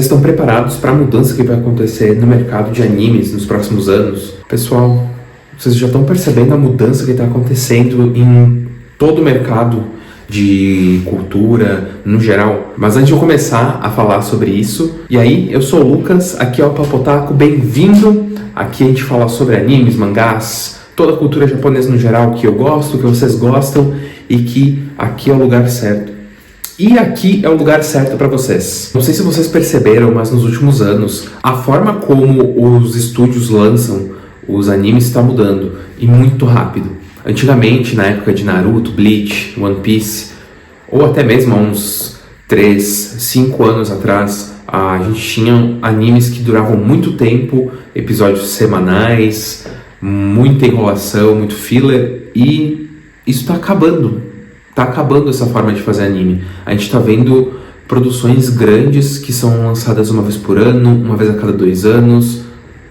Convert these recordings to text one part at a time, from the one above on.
Vocês estão preparados para a mudança que vai acontecer no mercado de animes nos próximos anos? Pessoal, vocês já estão percebendo a mudança que está acontecendo em todo o mercado de cultura no geral? Mas antes de eu começar a falar sobre isso, e aí, eu sou o Lucas, aqui é o Papo Otaku, bem-vindo! Aqui a gente fala sobre animes, mangás, toda a cultura japonesa no geral que eu gosto, que vocês gostam e que aqui é o lugar certo. E aqui é o lugar certo para vocês. Não sei se vocês perceberam, mas nos últimos anos, a forma como os estúdios lançam os animes está mudando, e muito rápido. Antigamente, na época de Naruto, Bleach, One Piece, ou até mesmo há uns 3, 5 anos atrás, a gente tinha animes que duravam muito tempo, episódios semanais, muita enrolação, muito filler, e isso está acabando. Tá acabando essa forma de fazer anime. A gente tá vendo produções grandes que são lançadas uma vez por ano, uma vez a cada 2 anos,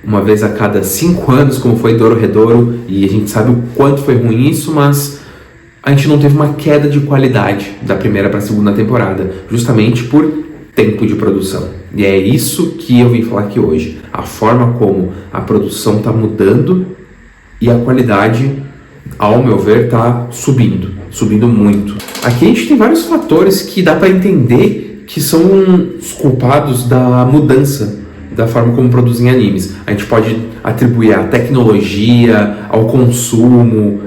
uma vez a cada 5 anos, como foi Dorohedoro, e a gente sabe o quanto foi ruim isso, mas a gente não teve uma queda de qualidade da primeira para a segunda temporada, justamente por tempo de produção. E é isso que eu vim falar aqui hoje. A forma como a produção tá mudando e a qualidade, ao meu ver, tá subindo muito. Aqui a gente tem vários fatores que dá para entender que são os culpados da mudança da forma como produzem animes. A gente pode atribuir à tecnologia, ao consumo,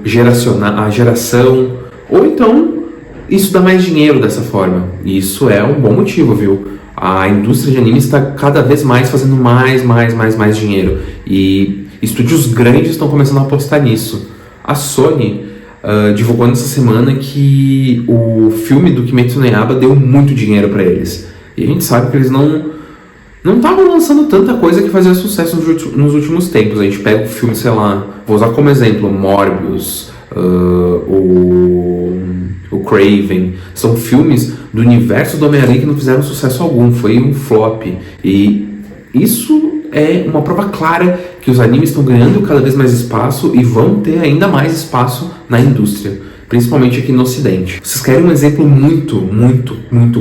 a geração, ou então isso dá mais dinheiro dessa forma. E isso é um bom motivo, viu? A indústria de animes está cada vez mais fazendo mais dinheiro. E estúdios grandes estão começando a apostar nisso. A Sony divulgou nessa semana que o filme do Kimetsu no Yaiba deu muito dinheiro para eles. E a gente sabe que eles não estavam lançando tanta coisa que fazia sucesso nos últimos tempos. A gente pega o filme, sei lá, vou usar como exemplo, Morbius, o Craven. São filmes do universo do Homem-Aranha que não fizeram sucesso algum, foi um flop. E isso é uma prova clara que os animes estão ganhando cada vez mais espaço e vão ter ainda mais espaço na indústria, principalmente aqui no Ocidente. Vocês querem um exemplo muito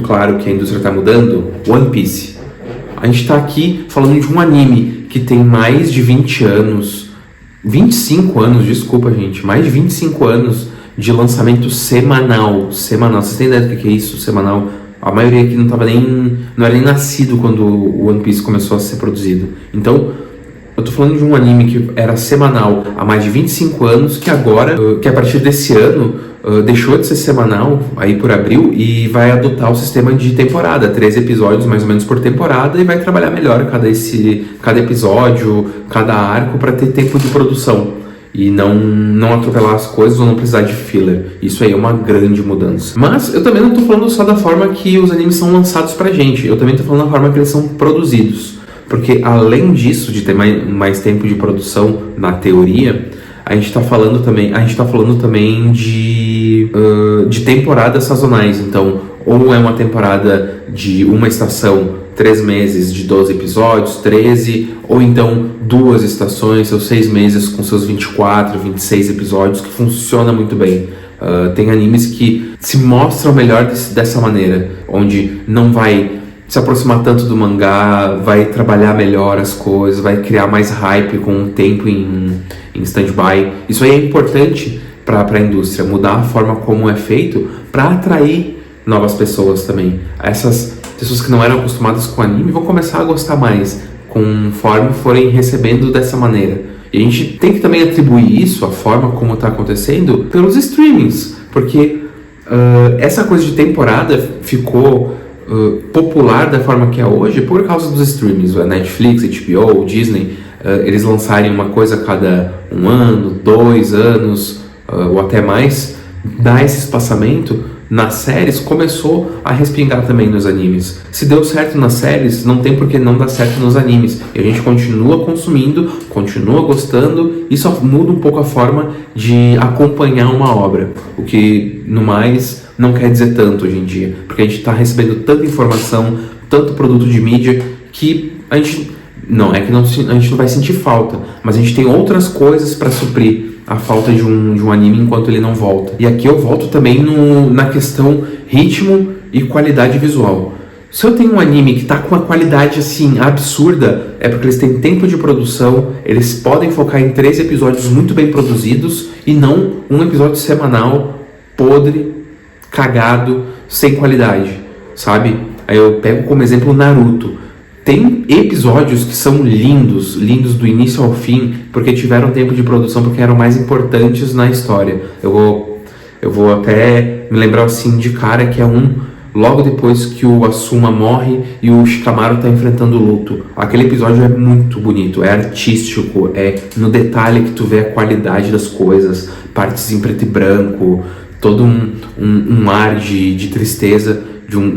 claro que a indústria está mudando? One Piece. A gente está aqui falando de um anime que tem mais de 20 anos, 25 anos, desculpa gente, mais de 25 anos de lançamento semanal. Vocês têm ideia do que é isso? Semanal? A maioria aqui não era nem nascido quando o One Piece começou a ser produzido. Então, eu tô falando de um anime que era semanal há mais de 25 anos, que agora, que a partir desse ano, deixou de ser semanal, aí por abril, e vai adotar o sistema de temporada, 13 episódios mais ou menos por temporada, e vai trabalhar melhor cada episódio, cada arco, para ter tempo de produção. E não atropelar as coisas ou não precisar de filler. Isso aí é uma grande mudança. Mas eu também não tô falando só da forma que os animes são lançados pra gente. Eu também tô falando da forma que eles são produzidos. Porque além disso, de ter mais tempo de produção na teoria, a gente tá falando também de temporadas sazonais. Então, ou é uma temporada de uma estação, 3 meses de 12 episódios, 13, ou então 2 estações, ou 6 meses com seus 24, 26 episódios, que funciona muito bem. Tem animes que se mostram melhor dessa maneira, onde não vai se aproximar tanto do mangá, vai trabalhar melhor as coisas, vai criar mais hype com o tempo em stand-by. Isso aí é importante para a indústria, mudar a forma como é feito para atrair novas pessoas também. Essas pessoas que não eram acostumadas com anime vão começar a gostar mais, conforme forem recebendo dessa maneira. E a gente tem que também atribuir isso, a forma como está acontecendo, pelos streamings. Porque essa coisa de temporada ficou popular da forma que é hoje por causa dos streamings. A Netflix, HBO, Disney, eles lançarem uma coisa a cada 1 ano, 2 anos, ou até mais, dá esse espaçamento. Nas séries começou a respingar também nos animes. Se deu certo nas séries, não tem por que não dar certo nos animes. E a gente continua consumindo, continua gostando, e só muda um pouco a forma de acompanhar uma obra. O que, no mais, não quer dizer tanto hoje em dia. Porque a gente está recebendo tanta informação, tanto produto de mídia, que a gente não vai sentir falta. Mas a gente tem outras coisas para suprir a falta de um anime enquanto ele não volta. E aqui eu volto também na questão ritmo e qualidade visual. Se eu tenho um anime que tá com uma qualidade assim absurda, é porque eles têm tempo de produção, eles podem focar em 13 episódios muito bem produzidos e não um episódio semanal podre, cagado, sem qualidade, sabe? Aí eu pego como exemplo Naruto. Tem episódios que são lindos, lindos do início ao fim, porque tiveram tempo de produção, porque eram mais importantes na história. Eu vou até me lembrar assim de cara que é logo depois que o Asuma morre e o Shikamaru está enfrentando o luto. Aquele episódio é muito bonito, é artístico, é no detalhe que tu vê a qualidade das coisas, partes em preto e branco, todo um ar de tristeza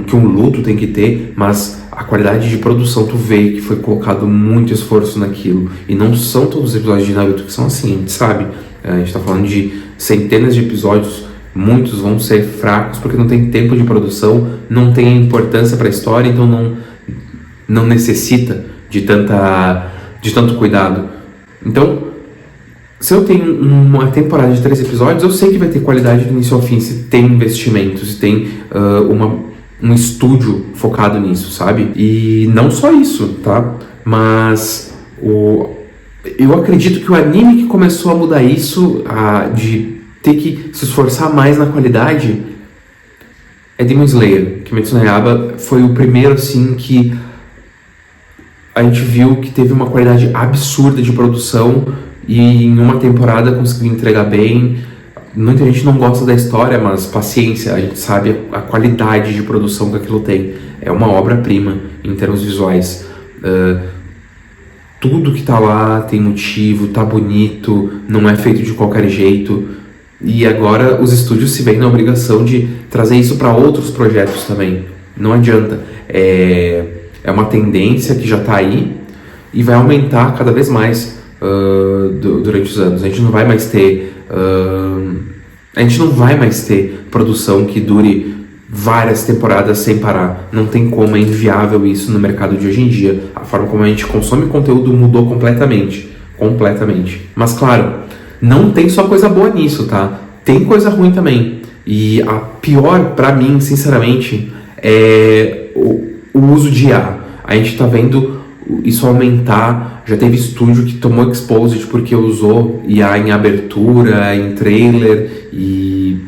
que um luto tem que ter, mas a qualidade de produção tu vê que foi colocado muito esforço naquilo. E não são todos os episódios de Naruto que são assim, a gente sabe. A gente tá falando de centenas de episódios. Muitos vão ser fracos porque não tem tempo de produção, não tem importância para a história, então não necessita de tanto cuidado. Então, se eu tenho uma temporada de 3 episódios, eu sei que vai ter qualidade do início ao fim, se tem investimento, se tem um estúdio focado nisso, sabe? E não só isso, tá? Mas eu acredito que o anime que começou a mudar isso, de ter que se esforçar mais na qualidade, é Demon Slayer. Kimetsu no Yaiba foi o primeiro assim que a gente viu que teve uma qualidade absurda de produção e em uma temporada conseguiu entregar bem. Muita gente não gosta da história, mas paciência, a gente sabe a qualidade de produção que aquilo tem. É uma obra-prima em termos visuais. Tudo que tá lá tem motivo, tá bonito, não é feito de qualquer jeito. E agora os estúdios se veem na obrigação de trazer isso para outros projetos também. Não adianta. É uma tendência que já está aí e vai aumentar cada vez mais durante os anos. A gente não vai mais ter produção que dure várias temporadas sem parar. Não tem como, é inviável isso no mercado de hoje em dia. A forma como a gente consome conteúdo mudou completamente. Mas claro, não tem só coisa boa nisso, tá? Tem coisa ruim também. E a pior, pra mim, sinceramente, é o uso de IA. A gente tá vendo isso aumentar. Já teve estúdio que tomou exposed porque usou IA em abertura, em trailer, e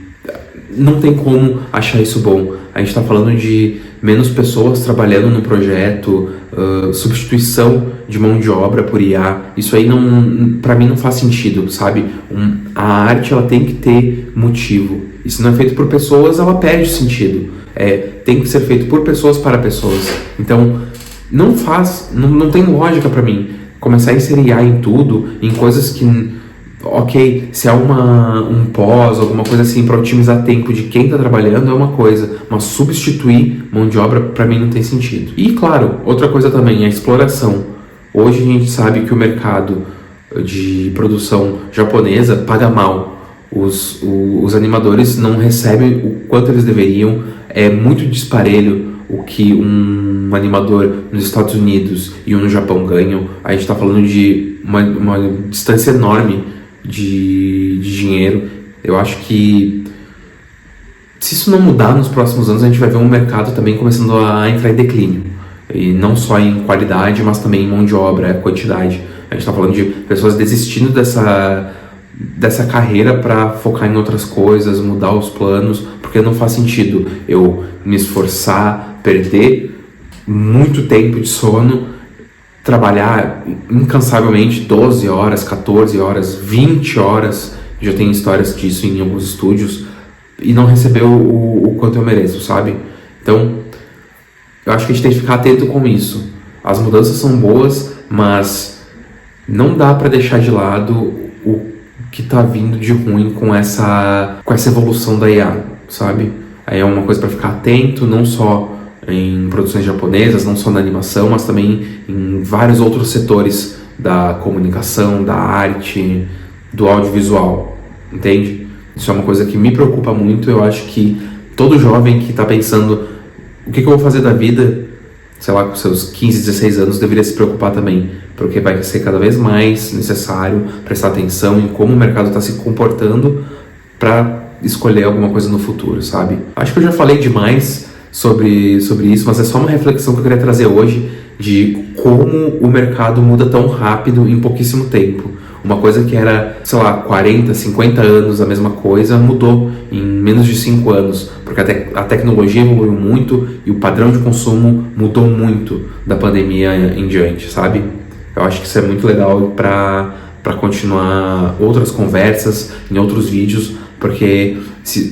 não tem como achar isso bom. A gente tá falando de menos pessoas trabalhando no projeto, substituição de mão de obra por IA. Isso aí pra mim não faz sentido, sabe? A arte ela tem que ter motivo. E se não é feito por pessoas, ela perde sentido. Tem que ser feito por pessoas para pessoas. Então não tem lógica pra mim começar a inserir IA em tudo, em coisas que, ok, se há um pós, alguma coisa assim para otimizar tempo de quem está trabalhando é uma coisa, mas substituir mão de obra para mim não tem sentido. E claro, outra coisa também é a exploração. Hoje a gente sabe que o mercado de produção japonesa paga mal. Os animadores não recebem o quanto eles deveriam. É muito disparelho o que um animador nos Estados Unidos e um no Japão ganham. A gente está falando de uma distância enorme de dinheiro. Eu acho que se isso não mudar nos próximos anos, a gente vai ver um mercado também começando a entrar em declínio. E não só em qualidade, mas também em mão de obra, quantidade. A gente está falando de pessoas desistindo dessa carreira para focar em outras coisas, mudar os planos, porque não faz sentido eu me esforçar, perder muito tempo de sono, trabalhar incansavelmente 12 horas, 14 horas, 20 horas, já tem histórias disso em alguns estúdios, e não receber o quanto eu mereço, sabe? Então, eu acho que a gente tem que ficar atento com isso. As mudanças são boas, mas não dá para deixar de lado o que tá vindo de ruim com essa evolução da IA, sabe? Aí é uma coisa para ficar atento, não só em produções japonesas, não só na animação, mas também em vários outros setores da comunicação, da arte, do audiovisual, entende? Isso é uma coisa que me preocupa muito. Eu acho que todo jovem que está pensando o que eu vou fazer da vida, sei lá, com seus 15, 16 anos, deveria se preocupar também, porque vai ser cada vez mais necessário prestar atenção em como o mercado está se comportando para escolher alguma coisa no futuro, sabe? Acho que eu já falei demais sobre isso, mas é só uma reflexão que eu queria trazer hoje de como o mercado muda tão rápido em pouquíssimo tempo. Uma coisa que era, sei lá, 40, 50 anos a mesma coisa, mudou em menos de 5 anos, porque a tecnologia evoluiu muito e o padrão de consumo mudou muito da pandemia em diante, sabe? Eu acho que isso é muito legal para continuar outras conversas, em outros vídeos, porque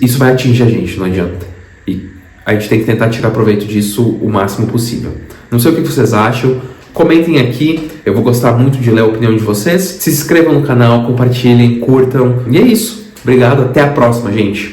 isso vai atingir a gente, não adianta. E a gente tem que tentar tirar proveito disso o máximo possível. Não sei o que vocês acham, comentem aqui, eu vou gostar muito de ler a opinião de vocês. Se inscrevam no canal, compartilhem, curtam. E é isso. Obrigado, até a próxima, gente.